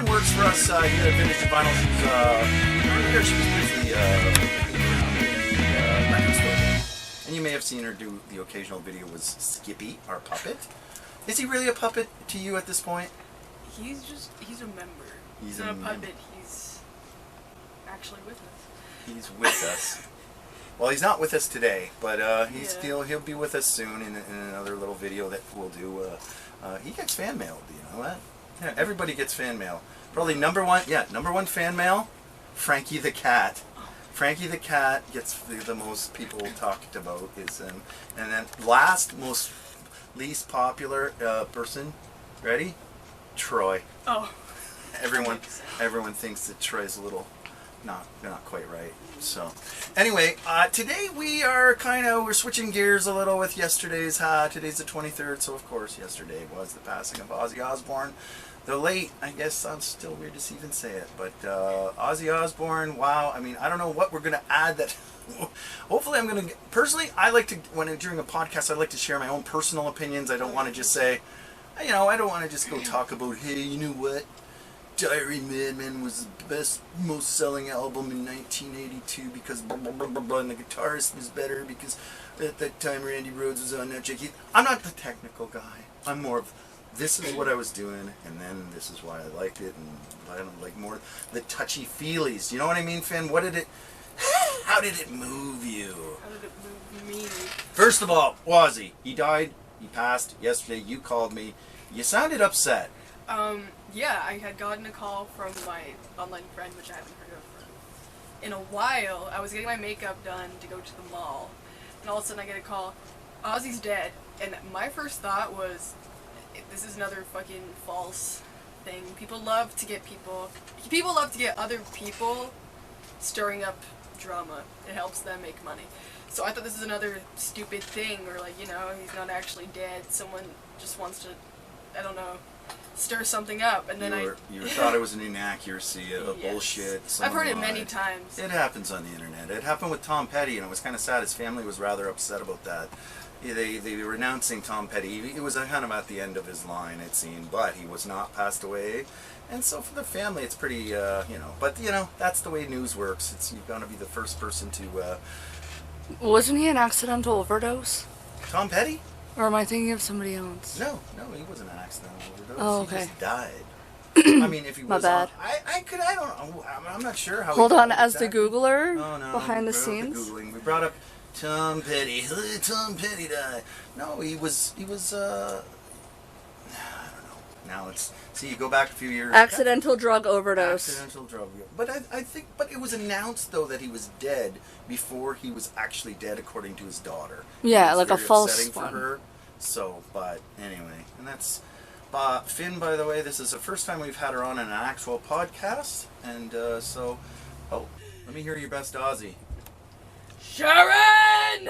Brandon works for us here at Vintage Vinyl. She was briefly around the record store. And you may have seen her do the occasional video with Skippy, our puppet. Is he really a puppet to you at this point? He's a member. He's not a puppet, he's actually with us. He's with us. Well, he's not with us today, but he'll be with us soon in another little video that we'll do. He gets fan mail. Do you know that? Yeah, everybody gets fan mail. Probably number one fan mail, Frankie the cat. Frankie the cat gets the most people talked about is him, and then least popular person. Ready? Troy. Oh. Everyone thinks that Troy's a little not quite right. So anyway, today we're switching gears a little with yesterday's. Today's the 23rd, so of course yesterday was the passing of Ozzy Osbourne. The late, I guess sounds still weird to even say it, but Ozzy Osbourne, wow. I mean, I don't know what we're going to add that. Hopefully I'm going to, personally, I like to, during a podcast, I like to share my own personal opinions. I don't want to just say, I don't want to just go talk about, hey, you know what? Diary Madman was the best, most selling album in 1982 because blah, blah, blah, blah, blah, and the guitarist was better because at that time Randy Rhoads was on that chick. I'm not the technical guy. I'm more of, this is what I was doing, and then this is why I liked it, and I don't like more the touchy-feelies. You know what I mean, Finn? How did it move you? How did it move me? First of all, Ozzy, he died, he passed yesterday, you called me, you sounded upset. Yeah, I had gotten a call from my online friend, which I haven't heard of in a while. I was getting my makeup done to go to the mall, and all of a sudden I get a call, Ozzy's dead, and my first thought was, this is another fucking false thing. People love to get other people stirring up drama. It helps them make money. So I thought this is another stupid thing, or like, he's not actually dead. Someone just wants to, I don't know, stir something up, and then you thought it was an inaccuracy, a yes. Bullshit. I've heard it many times. It happens on the internet. It happened with Tom Petty, and it was kind of sad. His family was rather upset about that. They were announcing Tom Petty. It was kind of at the end of his line, it seemed, but he was not passed away. And so for the family, it's pretty, But that's the way news works. You're gonna be the first person to. Wasn't he an accidental overdose? Tom Petty? Or am I thinking of somebody else? No, he wasn't an accidental overdose. Oh, okay. He just died. I mean, if he was. My bad. I don't know. I'm not sure how. Hold on, as the Googler no, behind the scenes. We brought up Tom Petty. Tom Petty died. No, he was. I don't know. Now it's. See, you go back a few years. Accidental drug overdose. Accidental drug. But I think. But it was announced though that he was dead before he was actually dead, according to his daughter. Yeah, like a false upsetting one. for her. So, but anyway, and that's. Finn, by the way, this is the first time we've had her on an actual podcast, and let me hear your best Ozzy. Sharon!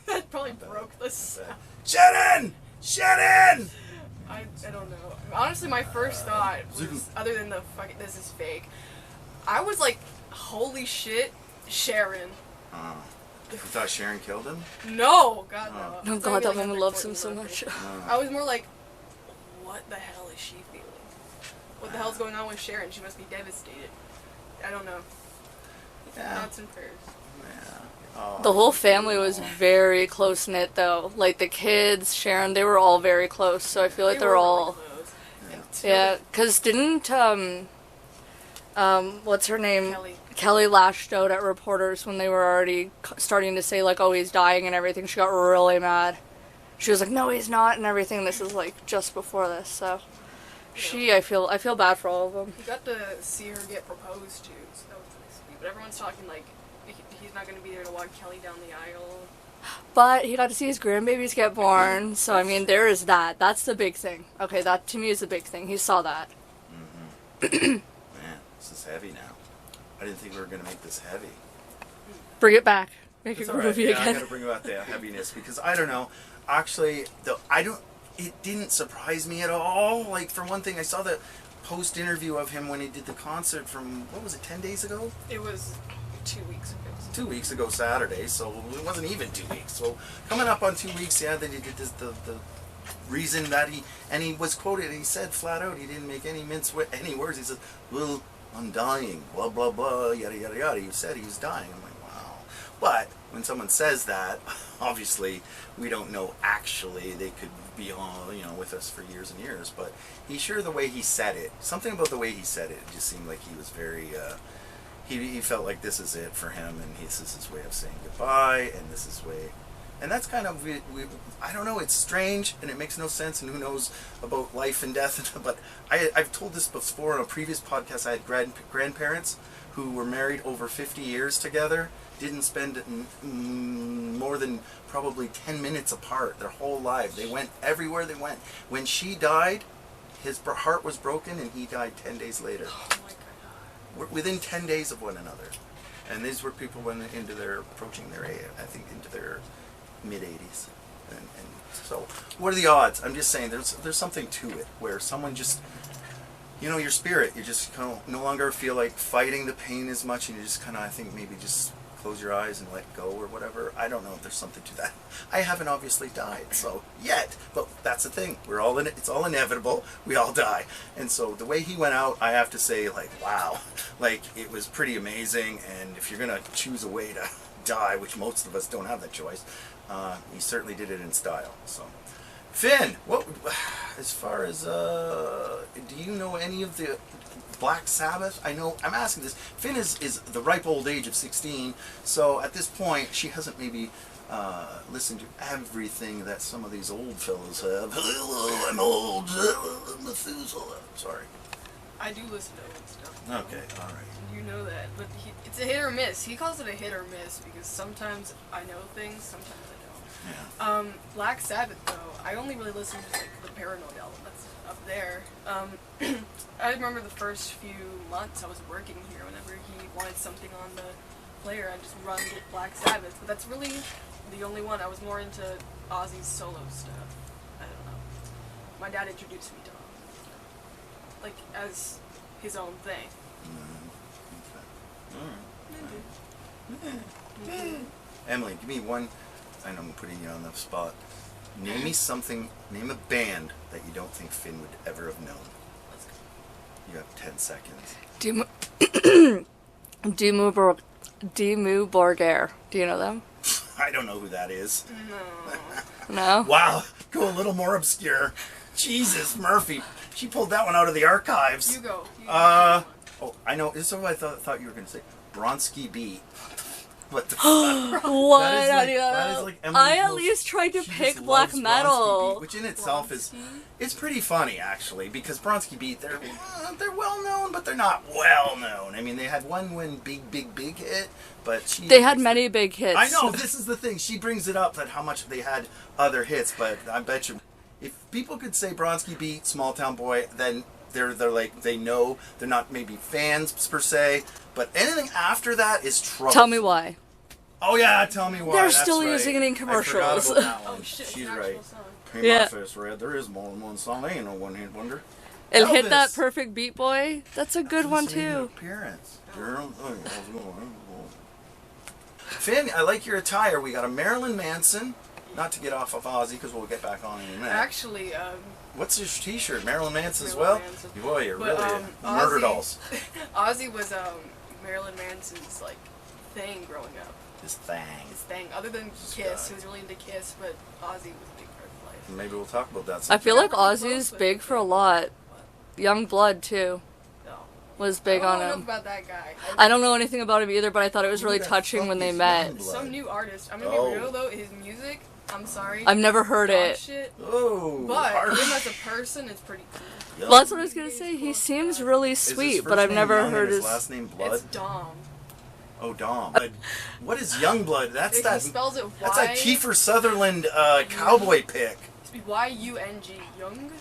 That probably broke the sound. Sharon! I don't know. Honestly, my first thought was, other than the fucking, this is fake, I was like, holy shit, Sharon. You thought Sharon killed him? No, God no. Oh God, that woman loves him so much. I was more like, what the hell is she feeling? What the hell's going on with Sharon? She must be devastated. I don't know. Yeah. Thoughts and prayers. Yeah. Oh, The whole family was very close knit, though. Like the kids, Sharon, they were all very close. So I feel like they're all. Really close. Yeah, because didn't what's her name? Kelly lashed out at reporters when they were already starting to say like, oh, he's dying and everything. She got really mad. She was like, no, he's not, and everything. This is like just before this, so I feel bad for all of them. You got to see her get proposed to, so that was really sweet. But everyone's talking like he's not going to be there to walk Kelly down the aisle. But he got to see his grandbabies get born, so I mean, there is that. That's the big thing. Okay, that to me is the big thing. He saw that. Mm-hmm. Man, this is heavy now. I didn't think we were going to make this heavy. Bring it back. Make it groovy right. again. I got to bring about the heaviness because I don't know. Actually, it didn't surprise me at all. Like, for one thing, I saw the post-interview of him when he did the concert from, what was it, 10 days ago? It was 2 weeks ago. 2 weeks ago Saturday, so it wasn't even 2 weeks. So coming up on 2 weeks, yeah, then you did this, the reason that he was quoted, he said flat out, he didn't make any any words. He said, well, I'm dying, blah, blah, blah, yada, yada, yada. He said he was dying. I'm like, wow. But when someone says that, obviously, we don't know actually. They could be all, with us for years and years. But the way he said it, something about the way he said it, just seemed like he was very, he felt like this is it for him, and this is his way of saying goodbye, and this is way. And that's kind of, I don't know, it's strange, and it makes no sense, and who knows about life and death, but I've told this before on a previous podcast. I had grandparents who were married over 50 years together, didn't spend more than probably 10 minutes apart their whole life. They went everywhere they went. When she died, his heart was broken, and he died 10 days later. Oh my God. Within 10 days of one another. And these were people approaching their, I think, into their mid-80s, and so what are the odds? I'm just saying there's something to it where someone just, your spirit, you just kind of no longer feel like fighting the pain as much, and you just kind of, I think, maybe just close your eyes and let go or whatever. I don't know if there's something to that. I haven't obviously died, so yet, but that's the thing, we're all in it. It's all inevitable. We all die. And so the way he went out, I have to say, like, wow, like, it was pretty amazing. And if you're gonna choose a way to die, which most of us don't have that choice, he certainly did it in style. So, Finn, what as far as do you know any of the Black Sabbath? I'm asking this. Finn is the ripe old age of 16, so at this point she hasn't maybe listened to everything that some of these old fellows have. Hello, I'm old, Methuselah. Sorry. I do listen to old stuff. Okay, all right. You know that, but it's a hit or miss. He calls it a hit or miss because sometimes I know things, sometimes I don't. Yeah. Black Sabbath, though, I only really listen to like the Paranoid album that's up there. I remember the first few months I was working here. Whenever he wanted something on the player, I just run with Black Sabbath. But that's really the only one. I was more into Ozzy's solo stuff. I don't know. My dad introduced me to Ozzy, like as his own thing. Emily, give me one. I know I'm putting you on the spot. Name a band that you don't think Finn would ever have known. Let's go. You have 10 seconds. Dimmu Borgir. Do you know them? I don't know who that is. No. No? Wow, go a little more obscure. Jesus, Murphy. She pulled that one out of the archives. You go. Oh, I know. This is what I thought you were going to say. Bronsky Beat. What the fuck? What? That is like Emily's I at most- least tried to she pick just black loves Bronski metal. Beat, which in itself is, it's pretty funny actually, because Bronsky Beat, they're well known, but they're not well known. I mean, they had one big hit, but They had many big hits. I know, this is the thing. She brings it up that how much they had other hits, but I bet you, if people could say Bronsky Beat, Small Town Boy, then they're like, they know, they're not maybe fans per se, but anything after that is trouble. Tell me why. Oh yeah, tell me why. They're That's still right. using it in I commercials. forgot about that one. Oh shit, She's it's an right. actual song. Paint Yeah. my face red. There is more than one song. They ain't no one-hit wonder. It hit that Elvis. perfect beat boy. That's a good one Just made an too. Appearance. Girl. Oh, how's it going? Finn, I like your attire. We got a Marilyn Manson. Not to get off of Ozzy, because we'll get back on in a minute. Actually, What's your T-shirt? Marilyn Manson as Marilyn well. Manson. Boy, you're But, really a murder Ozzy- dolls. Ozzy was Marilyn Manson's like thing growing up. His thing. His thing, other than This Kiss, guy. he was really into Kiss, but Ozzy was a big part of life. Maybe we'll talk about that. I feel like Never Ozzy's close, big but- for a lot. Young Blood too No. was big I on don't know him. about that guy. I don't know anything about him either, but I thought it was Who really the touching fuck when they is met. Youngblood? Some new artist. I'm gonna Oh. be real though. His music, I'm sorry. I've never heard dog it. Shit, Oh, but harsh. him as a person is pretty cool. Young. Well, that's what I was gonna say. He seems really Is his sweet, first but I've name never Young heard and his his. last name Blood. It's Dom. Oh, Dom. What is Youngblood? That's He that. spells it That's a Y. Kiefer Sutherland cowboy pick. Y-U-N-G. Young.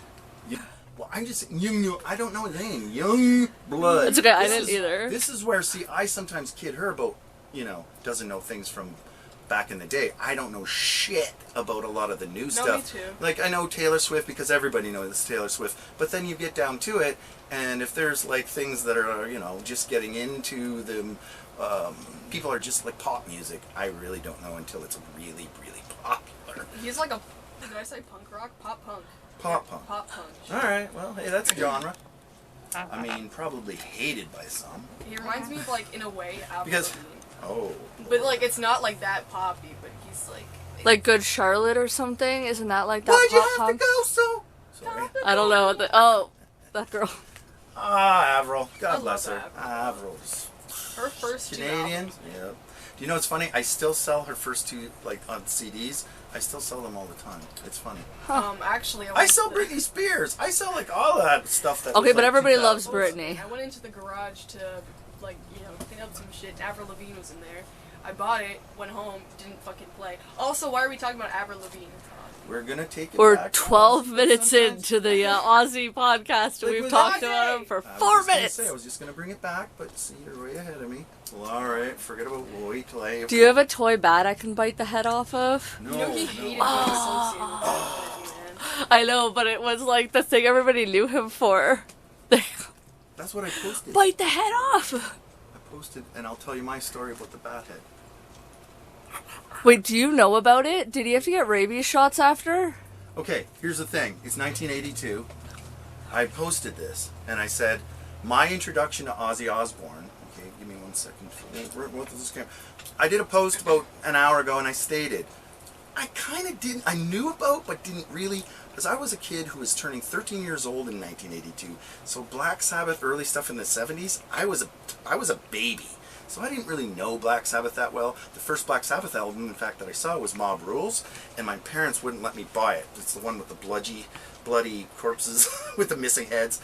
Well, I'm just Young. I don't know his name. Young Blood. It's okay, I This didn't is- either. This is where I sometimes kid her about doesn't know things from back in the day. I don't know shit about a lot of the new stuff. Me too. Like I know Taylor Swift because everybody knows Taylor Swift. But then you get down to it, and if there's like things that are just getting into them, people are just like pop music. I really don't know until it's really really popular. He's like a Did I say punk rock? Pop punk. Pop punk. Pop punk. All right, well, hey, that's a genre. I mean, probably hated by some. He reminds me of, like, in a way, Avril Because- Lavigne. Oh. But, like, it's not, like, that poppy, but he's, like... Like Good Charlotte or something? Isn't that like that Why'd you pop have punk? to go so? Sorry. I don't know. Oh, that girl. Ah, Avril. I God love bless her. Avril. Avril's Her first two Canadian. albums. Yeah. Do you know what's funny? I still sell her first two, like, on CDs. I still sell them all the time. It's funny. Actually, I sell Britney Spears. I sell, like, all that stuff that Okay, was, but like, everybody 2000. loves Britney. I went into the garage to, like, clean up some shit. Avril Lavigne was in there. I bought it, went home, didn't fucking play. Also, why are we talking about Avril Lavigne? We're gonna take it We're back. 12 Honestly, minutes sometimes- into the Aussie podcast, and Like we've with talked Ozzy! about him for I was 4 just gonna minutes. say, I was just gonna bring it back, but see, you're way ahead of me. Well, all right, forget about wait till I. Do you have a toy bat I can bite the head off of? No, You know, he no. hated being associated with that, man. I know, but it was like the thing everybody knew him for. That's what I posted. Bite the head off! I posted, and I'll tell you my story about the bat head. Wait, do you know about it? Did he have to get rabies shots after? Okay, here's the thing. It's 1982. I posted this, and I said, my introduction to Ozzy Osbourne. Okay, give me 1 second. What is this camera? I did a post about an hour ago, and I stated, I kind of didn't, I knew about, but didn't really, because I was a kid who was turning 13 years old in 1982. So Black Sabbath, early stuff in the 70s, I was a baby. So I didn't really know Black Sabbath that well. The first Black Sabbath album, in fact, that I saw was Mob Rules, and my parents wouldn't let me buy it. It's the one with the bloody corpses with the missing heads.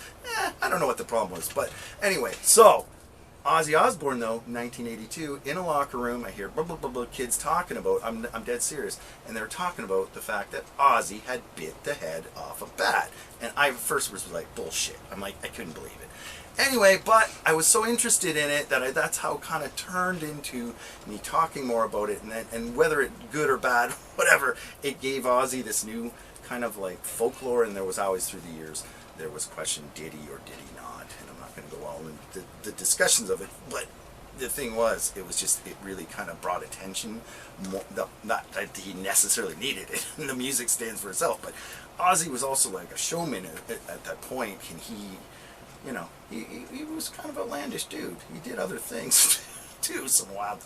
I don't know what the problem was, but anyway, so Ozzy Osbourne, though, 1982, in a locker room, I hear blah, blah, blah, blah, kids talking about, I'm dead serious, and they're talking about the fact that Ozzy had bit the head off a bat. And I first was like, bullshit. I'm like, I couldn't believe it. Anyway, but I was so interested in it that that's how it kind of turned into me talking more about it, and whether it good or bad, whatever, it gave Ozzy this new kind of like folklore, and there was always through the years, there was question, did he or did he not? And I'm not going to go all into the discussions of it, but the thing was, it really kind of brought attention, not that he necessarily needed it, and the music stands for itself, but Ozzy was also like a showman at that point, and he was kind of a outlandish dude. He did other things too, some wild.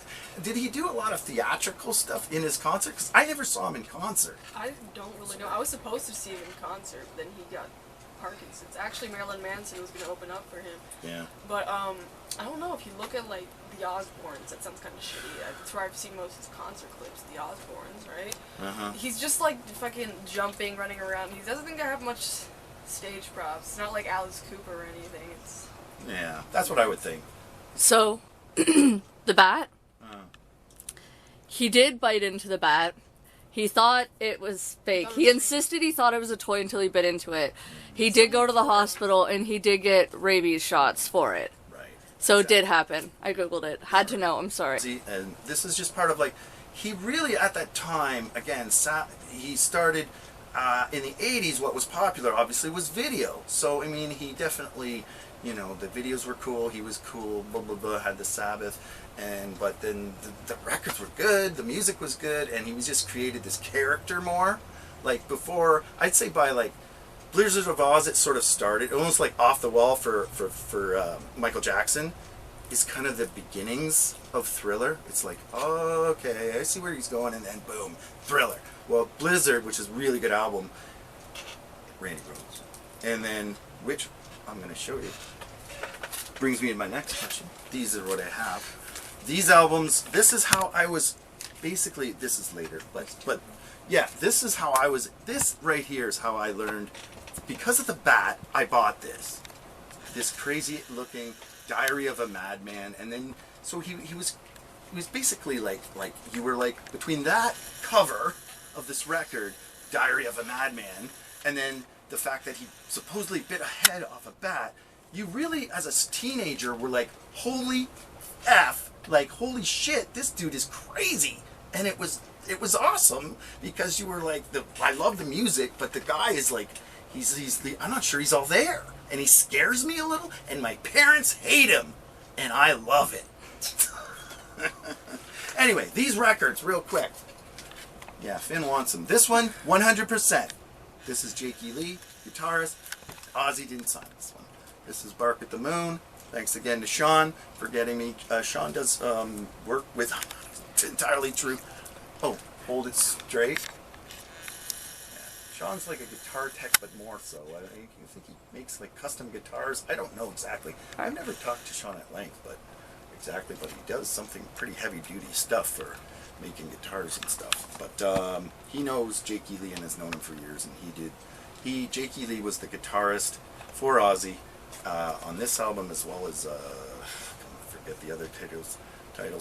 Did he do a lot of theatrical stuff in his concert? 'Cause I never saw him in concert. I don't really know. I was supposed to see him in concert, but then he got Parkinson's. Actually, Marilyn Manson was going to open up for him. Yeah. But I don't know, if you look at like the Osbournes, that sounds kind of shitty. That's where I've seen most of his concert clips, the Osbournes, right? Uh-huh. He's just like fucking jumping, running around. He doesn't think I have much stage props. It's not like Alice Cooper or anything. It's Yeah, that's what I would think. So, the bat? He did bite into the bat. He thought it was fake. He insisted he thought it was a toy until he bit into it. He did go to the hospital, and he did get rabies shots for it. Right. So it did happen. I googled it. Had to know. I'm sorry. See, and this is just part of like, he really at that time, again, he started in the 80s, what was popular obviously was video. So, I mean, he definitely, the videos were cool, he was cool, blah, blah, blah, had the Sabbath, but then the records were good, the music was good, and he was just created this character more. Like before, I'd say by like Blizzard of Oz, it sort of started, almost like Off the Wall for Michael Jackson, is kind of the beginnings of Thriller. It's like, oh, okay, I see where he's going, and then boom, Thriller. Well, Blizzard, which is a really good album, Randy Rhoads. And then, which I'm going to show you, brings me to my next question. These are what I have. These albums, this is how I was, basically, this is later, but yeah, this is how I was, this right here is how I learned, because of the bat, I bought this crazy looking Diary of a Madman, and then, so he was basically like you were like, between that cover of this record, Diary of a Madman, and then the fact that he supposedly bit a head off a bat, you really, as a teenager, were like, holy F, like, holy shit, this dude is crazy. And it was awesome, because you were like, I love the music, but the guy is like, I'm not sure he's all there. And he scares me a little, and my parents hate him, and I love it. Anyway, these records, real quick. Yeah, Finn wants them. This one, 100%. This is Jakey Lee, guitarist. Ozzy didn't sign this one. This is Bark at the Moon. Thanks again to Sean for getting me. Sean does work with. It's entirely true. Oh, hold it straight. Yeah. Sean's like a guitar tech, but more so. I think he makes like custom guitars. I don't know exactly. I've never talked to Sean at length, but he does something pretty heavy duty stuff for making guitars and stuff. But he knows Jakey Lee and has known him for years, and Jakey Lee was the guitarist for Ozzy on this album, as well as I forget the other titles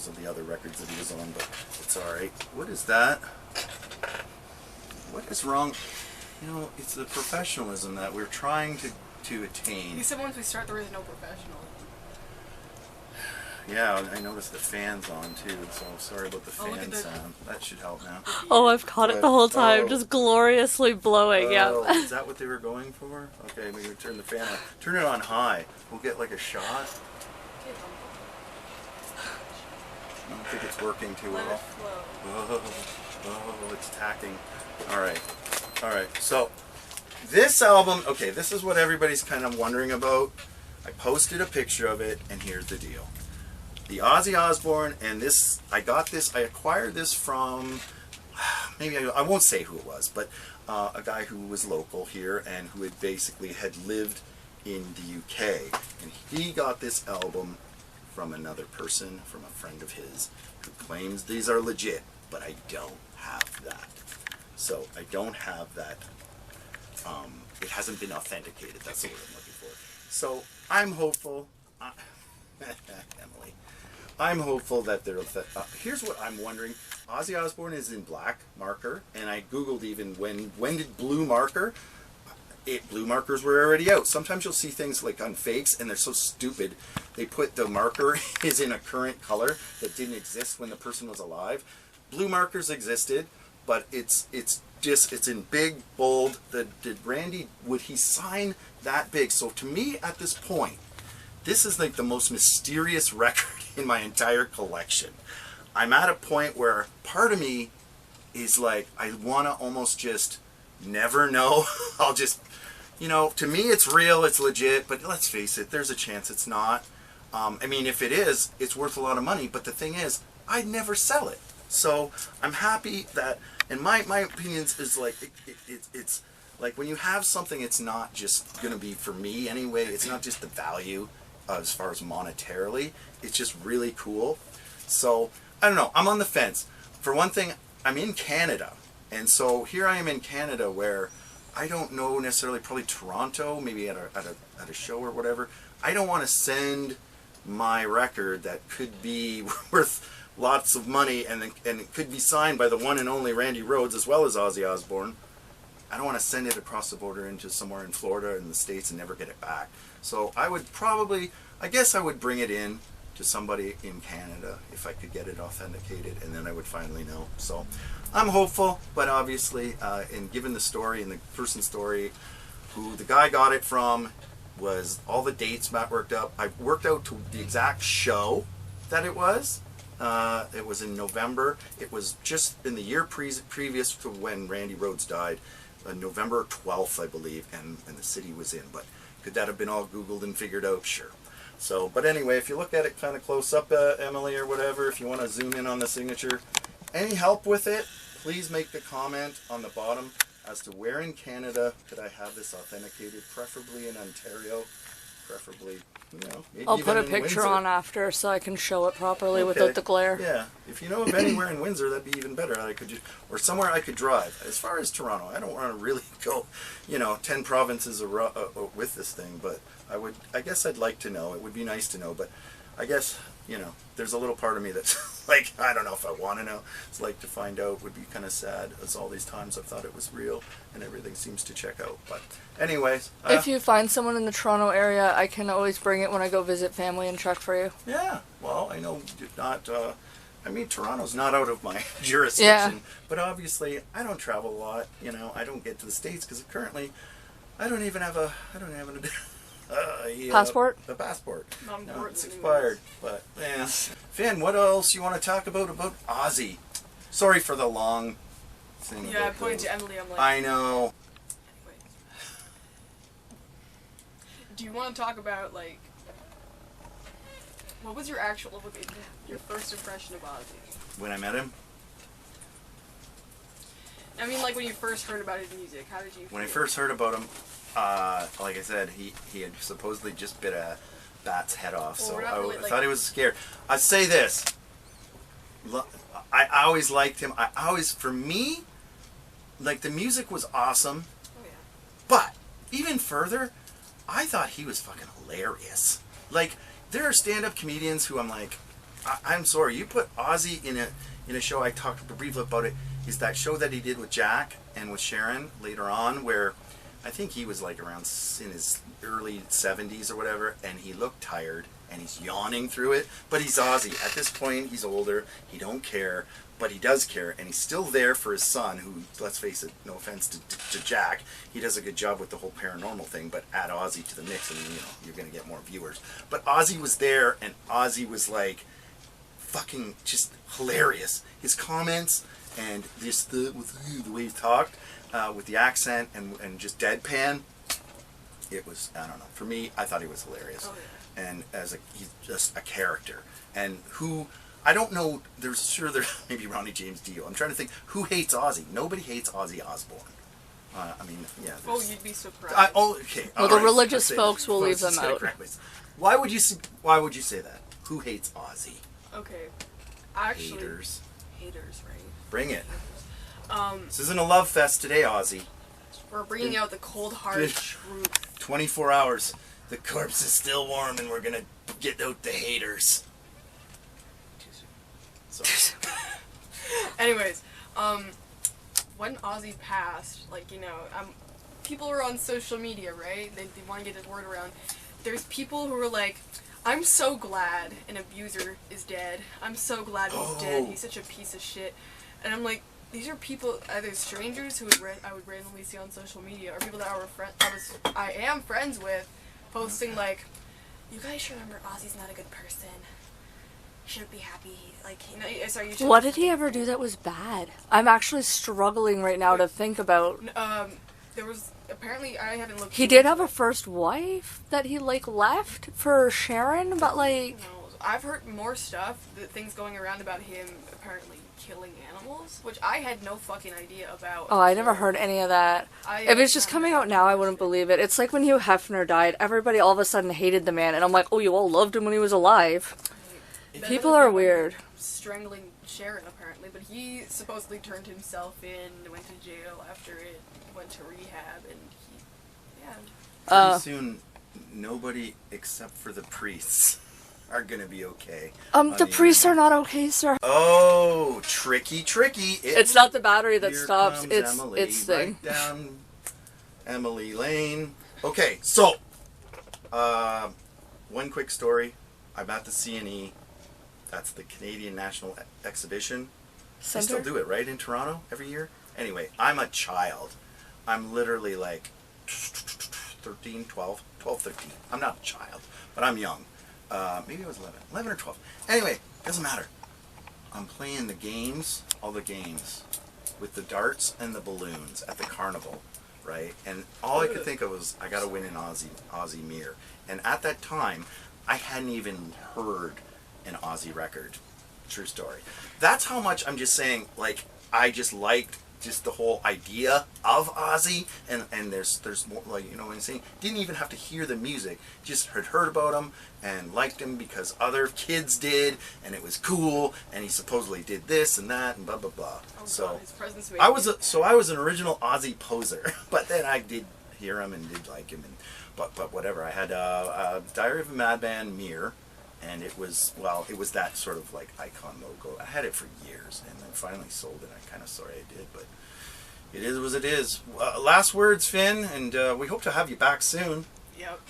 of the other records that he was on, but it's alright. What is that? What is wrong? You know, it's the professionalism that we're trying to attain. He said once we start there is no professional. Yeah, I noticed the fan's on too, so sorry about the fan sound. That should help now. Oh, I've caught it the whole time, just gloriously blowing, yeah. Is that what they were going for? Okay, we can turn the fan on. Turn it on high. We'll get like a shot. I don't think it's working too well. Oh, it's tacking. Alright, so this album, okay, this is what everybody's kind of wondering about. I posted a picture of it, and here's the deal. The Ozzy Osbourne, and this, I acquired this from, maybe I won't say who it was, but a guy who was local here and who had basically lived in the UK. And he got this album from another person, from a friend of his, who claims these are legit, but I don't have that. So I don't have that. It hasn't been authenticated. That's the word I'm looking for. So I'm hopeful. Emily. I'm hopeful that they're. Here's what I'm wondering. Ozzy Osbourne is in black marker, and I googled even when did blue marker. Blue markers were already out. Sometimes you'll see things like on fakes, and they're so stupid. They put the marker is in a current color that didn't exist when the person was alive. Blue markers existed, but it's in big, bold. Would he sign that big? So to me, at this point, this is like the most mysterious record in my entire collection. I'm at a point where part of me is like, I want to almost just never know. I'll just, to me it's real, it's legit, but let's face it, there's a chance it's not. I mean, if it is, it's worth a lot of money, but the thing is, I'd never sell it. So I'm happy that, and my opinions is like, it's like when you have something, it's not just going to be for me anyway, it's not just the value as far as monetarily, it's just really cool. So, I don't know, I'm on the fence. For one thing, I'm in Canada, and so here I am in Canada where I don't know necessarily, probably Toronto, maybe at a show or whatever. I don't want to send my record that could be worth lots of money and it could be signed by the one and only Randy Rhoads as well as Ozzy Osbourne. I don't want to send it across the border into somewhere in Florida in the States and never get it back. So I would probably, I guess I would bring it in to somebody in Canada if I could get it authenticated, and then I would finally know. So I'm hopeful, but obviously, and given the story and the person's story, who the guy got it from, was all the dates Matt worked up. I worked out to the exact show that it was. It was in November. It was just in the year previous to when Randy Rhoads died, November 12th, I believe, and the city was in. But could that have been all Googled and figured out? Sure. So, but anyway, if you look at it kind of close up, Emily, or whatever, if you want to zoom in on the signature, any help with it, please make the comment on the bottom as to where in Canada could I have this authenticated, preferably in Ontario, preferably, maybe I'll put a even in picture Windsor. on after so I can show it properly Okay. without the glare. Yeah, if you know of anywhere in Windsor, that'd be even better. Or somewhere I could drive. As far as Toronto, I don't want to really go, 10 provinces with this thing, but I guess I'd like to know. It would be nice to know, but I guess, there's a little part of me that's like, I don't know if I want to know. It's like to find out would be kind of sad, as all these times I've thought it was real and everything seems to check out. But anyways. If you find someone in the Toronto area, I can always bring it when I go visit family and check for you. Yeah, well, I know not, Toronto's not out of my jurisdiction, but obviously I don't travel a lot, I don't get to the States because currently I don't even have a passport? A passport. No, it's expired. But yeah. Finn, what else you want to talk about Ozzy? Sorry for the long Sing Yeah, I about pointed those. to Emily. I'm like, I know. anyway. Do you want to talk about like what was your actual your first impression of Ozzy? When I met him, I mean, like when you first heard about his music, how did you? when I feel? first heard about him, like I said, he had supposedly just bit a bat's head off, Well, so we're not I really, like- thought he was scared. I'd say this. I always liked him. I always, for me, like the music was awesome, Oh yeah. but even further, I thought he was fucking hilarious. Like there are stand-up comedians who I'm like, I'm sorry, you put Ozzy in a show. I talked briefly about it. Is that show that he did with Jack and with Sharon later on, where I think he was like around in his early 70s or whatever, and he looked tired and he's yawning through it. But he's Ozzy. At this point, he's older. He don't care, but he does care, and he's still there for his son. Who, let's face it, no offense to Jack, he does a good job with the whole paranormal thing. But add Ozzy to the mix, and you're gonna get more viewers. But Ozzy was there, and Ozzy was like fucking just hilarious. His comments and just the way he talked, with the accent and just deadpan. It was, I don't know. For me, I thought he was hilarious. Oh, yeah. And he's just a character. And who, I don't know, there maybe Ronnie James Dio. I'm trying to think, who hates Ozzy? Nobody hates Ozzy Osbourne. I mean, yeah. Oh, you'd be surprised. Okay. Well, all the right, religious I'll say folks that. will leave Folks, them just out. correct myself. Why would you say that? Who hates Ozzy? Okay. Actually, Haters. Haters, right? Bring it. Um, This isn't a love fest today, Ozzy. we're bringing out the cold hard Good. truth. 24 hours. The corpse is still warm, and we're gonna get out the haters. So, Anyways, when Ozzy passed, like, people are on social media, right? They want to get the word around. There's people who are like, I'm so glad an abuser is dead. I'm so glad he's dead. He's such a piece of shit. And I'm like, these are people, either strangers who I would randomly see on social media, or people that I am friends with, posting like, you guys should remember Ozzy's not a good person. You shouldn't be happy. Like, sorry, you should. What did he ever do that was bad? I'm actually struggling right now to think about. There was, apparently, I haven't looked. He did have a first wife that he left for Sharon, but No, I've heard more stuff, things going around about him apparently killing animals, which I had no fucking idea about. oh, I never heard any of that. If it's just coming out now, I wouldn't believe it. It's like when Hugh Hefner died, everybody all of a sudden hated the man, and I'm like, oh, you all loved him when he was alive. People are weird. Strangling Sharon, apparently, but he supposedly turned himself in, went to jail after it, went to rehab, and pretty soon, nobody except for the priests are gonna be okay. The priests are not okay, sir. Oh, tricky. It's not the battery that Here stops, comes it's Emily, its thing. right down Emily Lane. Okay, so one quick story. I'm at the CNE. That's the Canadian National Exhibition. They still do it, right, in Toronto every year? Anyway, I'm a child. I'm literally like 13, 12, 13. I'm not a child, but I'm young. Maybe I was 11 or 12. Anyway, doesn't matter. I'm playing the games, all the games, with the darts and the balloons at the carnival, right? And all I could think of was, I gotta win an Ozzy mirror. And at that time, I hadn't even heard an Ozzy record. True story. That's how much I'm just saying, like, I just liked just the whole idea of Ozzy, and there's more, like, you know what I'm saying? Didn't even have to hear the music, just had heard about him and liked him because other kids did, and it was cool, and he supposedly did this and that and blah blah blah. Oh, so God, his presence made I was an original Ozzy poser, but then I did hear him and did like him, and but whatever. I had a Diary of a Madman mirror. And it was that sort of like icon logo. I had it for years, and then finally sold it. I'm kind of sorry I did, but it is what it is. Last words, Finn, and we hope to have you back soon. Yep.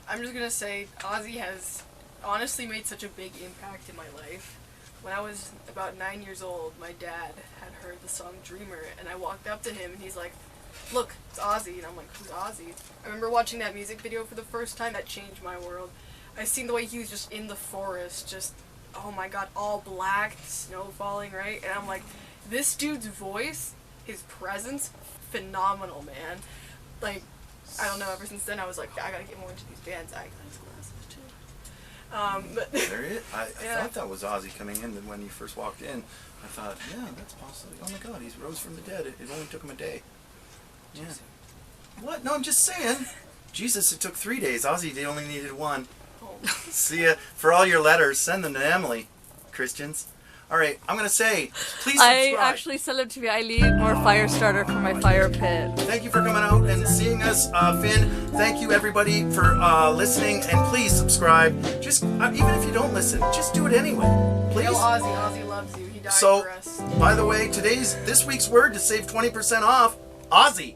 I'm just gonna say, Ozzy has honestly made such a big impact in my life. When I was about 9 years old, my dad had heard the song Dreamer, and I walked up to him, and he's like, look, it's Ozzy. And I'm like, who's Ozzy? I remember watching that music video for the first time. That changed my world. I seen the way he was just in the forest, just, oh my god, all black, snow falling, right? And I'm like, this dude's voice his presence, phenomenal, man. Like, I don't know, ever since then I was like, I gotta get more into these bands. I got his glasses too. But There it is. I Yeah. thought that was Ozzy coming in when he first walked in. I thought, yeah, that's possibly. Oh my God, he's rose from the dead. It only took him a day. Yeah. What? No, I'm just saying. Jesus, it took 3 days. Ozzy, they only needed 1. oh, See ya. For all your letters, send them to Emily, Christians. All right, I'm going to say, please I subscribe. actually sent it to me. I need more fire starter for my fire pit. Thank you for coming out and seeing us, Finn. Thank you, everybody, for listening. And please subscribe. Just even if you don't listen, just do it anyway. Please. Tell Ozzy. Ozzy loves you. He died So, for us. by the way, this week's word to save 20% off, Ozzy.